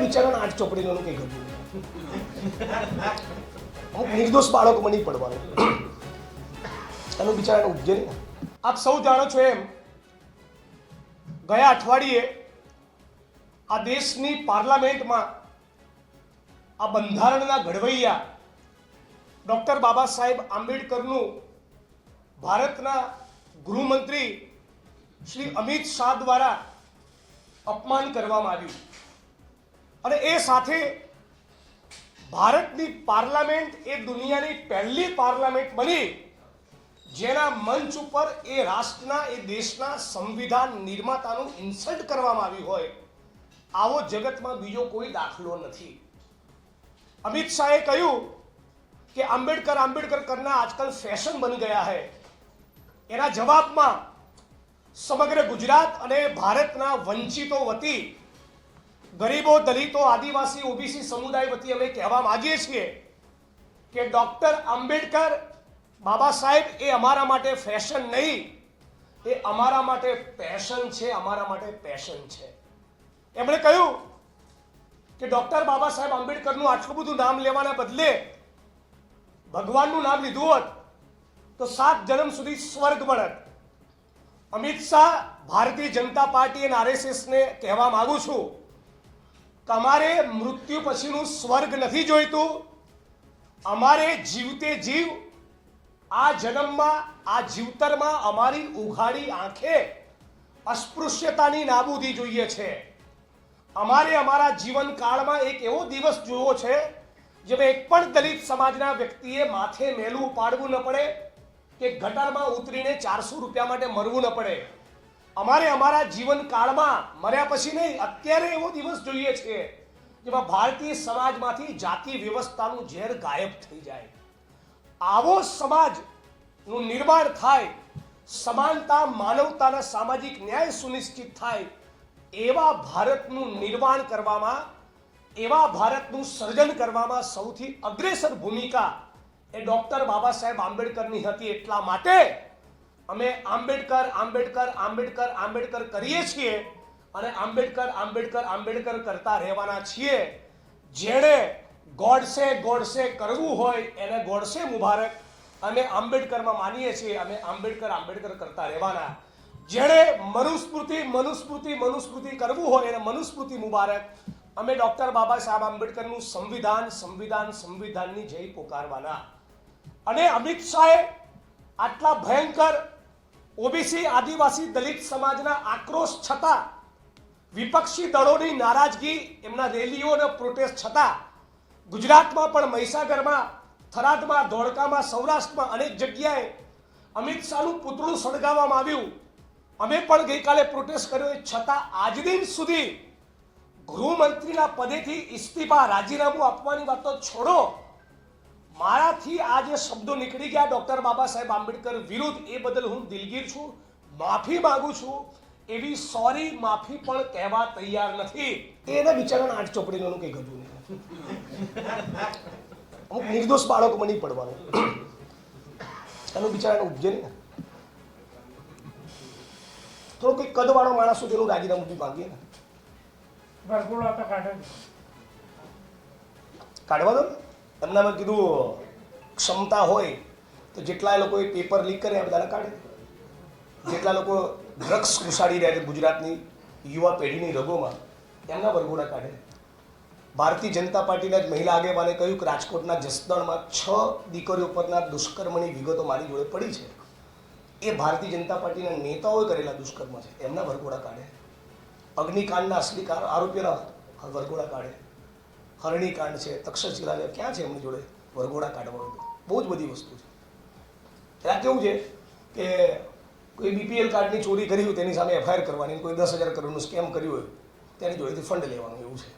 બિચારાને 8 ચોપડીનું કંઈ ગયું અમુક નિર્દોષ બાળકોમાં નહીં પડવાનું, એનું બિચારાને ઉપજે નહીં. આપ સૌ જાણો છો એમ ગયા અઠવાડિયે આ દેશની પાર્લામેન્ટમાં આ બંધારણના ઘડવૈયા ડૉક્ટર બાબા સાહેબ આંબેડકરનું ભારતના ગૃહમંત્રી શ્રી અમિત શાહ દ્વારા અપમાન કરવામાં આવ્યું અને એ સાથે ભારતની પાર્લામેન્ટ એ દુનિયાની પહેલી પાર્લામેન્ટ બની જેના મંચ ઉપર એ રાષ્ટ્રના એ દેશના સંવિધાન નિર્માતાનું ઇન્સલ્ટ કરવામાં આવ્યું હોય આવો જગતમાં બીજો કોઈ દાખલો નથી. અમિત શાહે કહ્યું કે આંબેડકર આંબેડકર કરના આજકાલ ફેશન બની ગયા है. એના જવાબમાં સમગ્ર ગુજરાત અને ભારતના વંચિતો વતી ગરીબો, દલિતો, આદિવાસી, ઓબીસી સમુદાય વતી અમે કહેવા માંગીએ છીએ કે ડૉક્ટર આંબેડકર બાબા સાહેબ એ અમારા માટે ફેશન નહીં, એ અમારા માટે પેશન છે, અમારા માટે પેશન છે. એમણે કહ્યું કે ડૉક્ટર બાબા સાહેબ આંબેડકરનું આટલું બધું નામ લેવાના બદલે ભગવાનનું નામ લીધું હોત તો 7 જન્મ સુધી સ્વર્ગ મળત. અમિત શાહ, ભારતીય જનતા પાર્ટી અને આરએસએસને કહેવા માંગુ છું કે અમારે મૃત્યુ પછીનું સ્વર્ગ નથી જોઈતું, અમારે જીવતે જીવ આ જન્મમાં આ જીવતરમાં અમારી ઉઘાડી આંખે અસ્પૃશ્યતાની નાબૂદી જોઈએ છે. અમારે અમારા જીવનકાળમાં એક એવો દિવસ જોવો છે જેમાં એક પણ દલિત સમાજના વ્યક્તિએ માથે મેલું ઉપાડવું ન પડે કે ગટરમાં ઉતરીને 400 રૂપિયા માટે મરવું ન પડે. અમારે અમારા જીવનકાળમાં મર્યા પછી નહીં, અત્યારે એવો દિવસ જોઈએ છે જેમાં ભારતીય સમાજમાંથી જાતિ વ્યવસ્થાનું ઝેર ગાયબ થઈ જાય, આવો સમાજનું નિર્માણ થાય, સમાનતા, માનવતાના સામાજિક ન્યાય સુનિશ્ચિત થાય, એવા ભારતનું નિર્માણ કરવામાં, એવા ભારતનું સર્જન કરવામાં સૌથી અગ્રેસર ભૂમિકા એ ડૉક્ટર બાબા સાહેબ આંબેડકરની હતી. એટલા માટે અમે આંબેડકર આંબેડકર આંબેડકર આંબેડકર કરીએ છીએ અને આંબેડકર આંબેડકર આંબેડકર કરતા રહેવાના છીએ. જેણે ગોડસે ગોડસે કરવું હોય એને ગોડસે મુબારક. અમે આંબેડકરમાં માનીએ છીએ, અમે આંબેડકર આંબેડકર કરતા રહેવાના. જેણે મનુસ્મૃતિ મનુસ્મૃતિ મનુસ્મૃતિ કરવું હોય એને મનુસ્મૃતિ મુબારક. અમે ડૉક્ટર બાબા સાહેબ આંબેડકરનું સંવિધાન સંવિધાન સંવિધાનની જય પોકારવાના. અને અમિત શાહે આટલા ભયંકર ઓબીસી, આદિવાસી, દલિત સમાજના આક્રોશ છતાં, વિપક્ષી દળોની નારાજગી, એમના રેલીઓ અને પ્રોટેસ્ટ છતાં ગુજરાતમાં પણ મહીસાગરમાં, થરાદમાં, ધોળકામાં, સૌરાષ્ટ્રમાં અનેક જગ્યાએ અમિત શાહનું પૂતળું સળગાવવામાં આવ્યું. અમે પણ ગઈકાલે પ્રોટેસ્ટ કર્યો, છતાં આજ દિન સુધી ગૃહમંત્રીના પદેથી ઇસ્તીફા, રાજીનામું આપવાની વાત તો છોડો, મારાથી આ જે શબ્દો નીકળી ગયા ડૉક્ટર બાબા સાહેબ આંબેડકર વિરુદ્ધ, એ બદલ હું દિલગીર છું, માફી માંગુ છું. એવી સોરી માફી પણ કહેવા તૈયાર નથી. એના બિચારાને 8 ચોપડીનું કંઈ ગયું નહીં. અમુક નિર્દોષ બાળકોમાં નહીં પડવાનું, એનું બિચારાને ઉપજે નહીં. થોડો કોઈ કદવાળો માણસ હોય તેનું રાજીનામું બી માંગીએ ને, કાઢવા દો. એમનામાં કીધું ક્ષમતા હોય તો જેટલા લોકોએ પેપર લીક કરે આ બધાને કાઢે, જેટલા લોકો ડ્રગ્સ ઘુસાડી રહ્યા છે ગુજરાતની યુવા પેઢીની રગોમાં એમના વરઘોડા કાઢે. ભારતીય જનતા પાર્ટીના જ મહિલા આગેવાને કહ્યું કે રાજકોટના જસદણમાં 6 દીકરીઓ પરના દુષ્કર્મની વિગતો મારી જોડે પડી છે. એ ભારતીય જનતા પાર્ટીના નેતાઓએ કરેલા દુષ્કર્મ છે, એમના વરઘોડા કાઢે. અગ્નિકાંડના અસલી આરોપીઓના વરઘોડા કાઢે. હરણીકાંડ છે, તક્ષશિલા છે, ક્યાં છે એમની જોડે વરઘોડા કાઢવાનું? બહુ જ બધી વસ્તુ છે. ત્યાં કેવું છે કે કોઈ બીપીએલ કાર્ડની ચોરી કરી હોય તેની સામે એફઆઈઆર કરવાની, કોઈ 10,000 કરોડનું સ્કેમ કર્યું હોય તેની જોડેથી ફંડ લેવાનું, એવું છે.